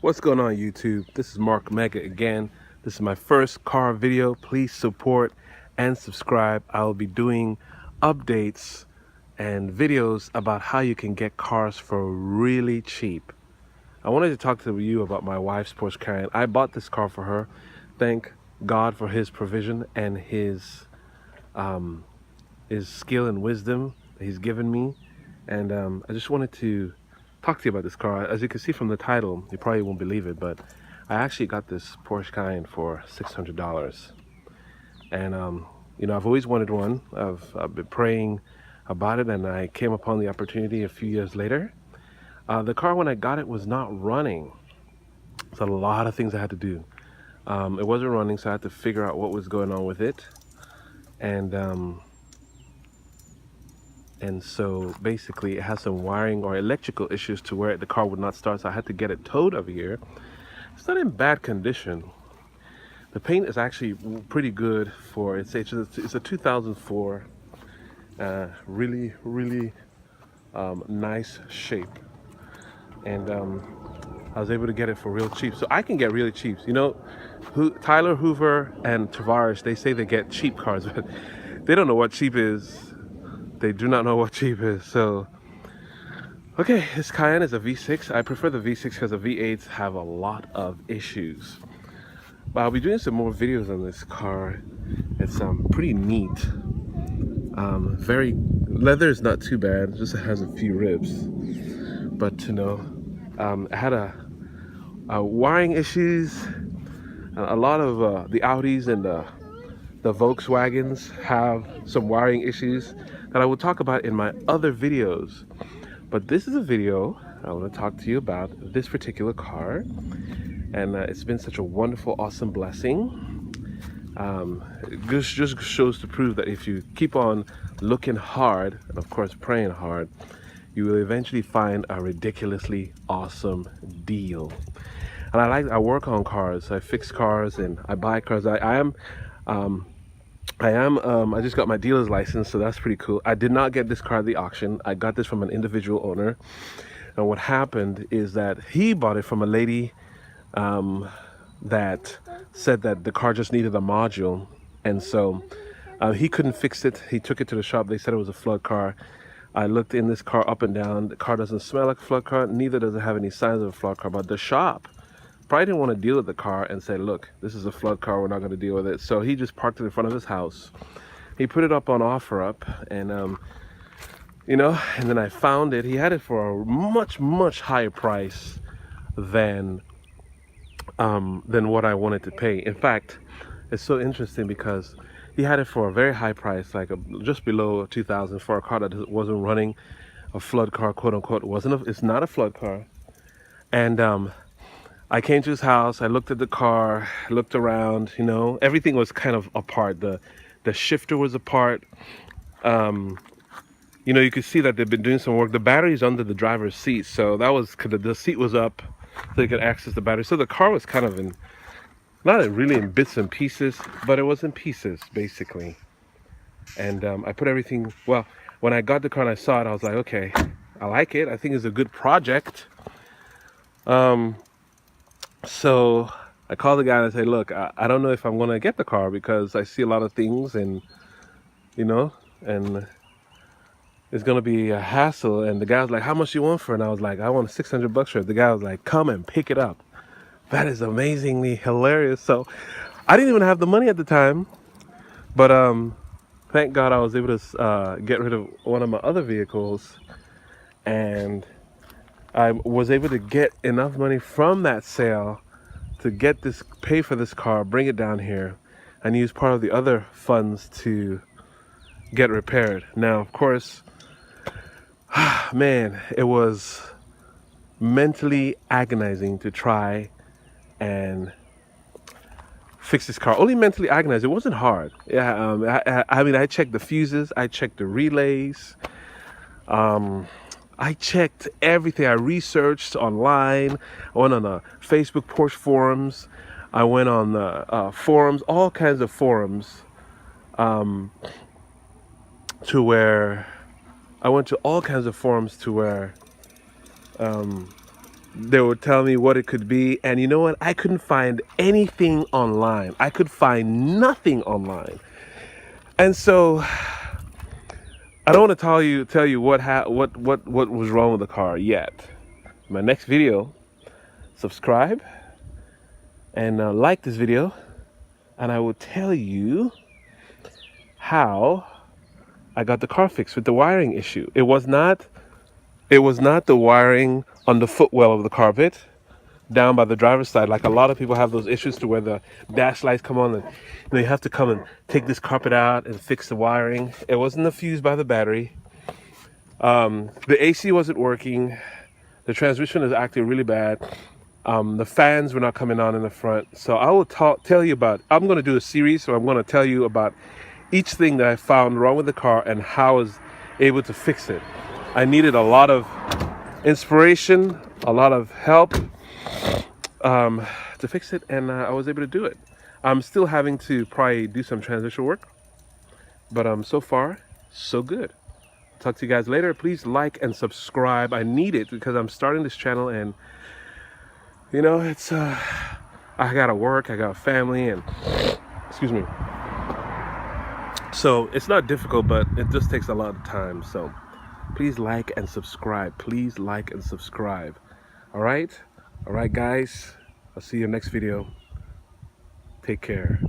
What's going on YouTube? This is Mark Mega again. This is my first car video. Please support and subscribe. I will be doing updates and videos about how you can get cars for really cheap. I wanted to talk to you about my wife's Porsche Cayenne. I bought this car for her. Thank God for his provision and his skill and wisdom that he's given me. And I just wanted to talk to you about this car. As you can see from the title, you probably won't believe it, but I actually got this Porsche Cayenne for $600. And you know, I've always wanted one. I've been praying about it, and I came upon the opportunity a few years later. The car, when I got it, was not running. There's a lot of things I had to do. It wasn't running, so I had to figure out what was going on with it. And so basically it has some wiring or electrical issues to where the car would not start, so I had to get it towed over here. It's not in bad condition. The paint is actually pretty good for it's a 2004 really nice shape, and I was able to get it for real cheap. So I can get really cheap, you know. Tyler Hoover and Tavares, they say they get cheap cars, but they don't know what cheap is. They do not know what cheap is. So okay, this Cayenne is a V6. I prefer the V6 because the V8s have a lot of issues. But I'll be doing some more videos on this car. It's pretty neat. Very leather is not too bad. It just has a few ribs. But you know, it had a wiring issues. A lot of the Audis and the Volkswagens have some wiring issues that I will talk about in my other videos. But this is a video I want to talk to you about this particular car, and it's been such a wonderful, awesome blessing. It just shows to prove that if you keep on looking hard, and of course praying hard, you will eventually find a ridiculously awesome deal. And I work on cars. I fix cars and I buy cars. I just got my dealer's license, so that's pretty cool. I did not get this car at the auction. I got this from an individual owner. And what happened is that he bought it from a lady that said that the car just needed a module. And so he couldn't fix it. He took it to the shop. They said it was a flood car. I looked in this car up and down. The car doesn't smell like a flood car. Neither does it have any signs of a flood car. But the shop probably didn't want to deal with the car and say, look, this is a flood car, we're not going to deal with it. So he just parked it in front of his house. He put it up on OfferUp, and you know, and then I found it. He had it for a much higher price than what I wanted to pay. In fact, it's so interesting because he had it for a very high price, like just below 2,000 for a car that wasn't running, a flood car, quote unquote. It's not a flood car. And I came to his house, I looked at the car, looked around, you know, everything was kind of apart. The shifter was apart. You know, you could see that they've been doing some work. The battery's under the driver's seat, so that was, the seat was up so you could access the battery. So the car was kind of not really in bits and pieces, but it was in pieces, basically. And I put everything, well, when I got the car and I saw it, I was like, okay, I like it. I think it's a good project. So I called the guy and I said, look, I don't know if I'm going to get the car because I see a lot of things, and, you know, and it's going to be a hassle. And the guy was like, how much you want for it? And I was like, I want $600 for it. The guy was like, come and pick it up. That is amazingly hilarious. So I didn't even have the money at the time, but thank God I was able to get rid of one of my other vehicles, and I was able to get enough money from that sale to pay for this car, bring it down here, and use part of the other funds to get repaired. Now, of course, man, it was mentally agonizing to try and fix this car. Only mentally agonized. It wasn't hard. Yeah, I mean, I checked the fuses, I checked the relays. I checked everything. I researched online. I went on the Facebook Porsche forums. I went on the forums, all kinds of forums, to where I went to all kinds of forums to where They would tell me what it could be, and you know what? I couldn't find anything online. I could find nothing online. And so I don't want to tell you what was wrong with the car yet. My next video, subscribe and like this video, and I will tell you how I got the car fixed with the wiring issue. It was not the wiring on the footwell of the carpet down by the driver's side. Like a lot of people have those issues to where the dash lights come on and you have to come and take this carpet out and fix the wiring. It wasn't the fuse by the battery. The AC wasn't working. The transmission is acting really bad. The fans were not coming on in the front. So I will tell you about, I'm going to do a series, so I'm going to tell you about each thing that I found wrong with the car and how I was able to fix it. I needed a lot of inspiration, a lot of help to fix it, and I was able to do it. I'm still having to probably do some transition work, but so far, so good. Talk to you guys later. Please like and subscribe. I need it because I'm starting this channel, and you know, it's I gotta work, I got a family, and excuse me. So it's not difficult, but it just takes a lot of time. So please like and subscribe. Please like and subscribe. All right, guys. I'll see you next video. Take care.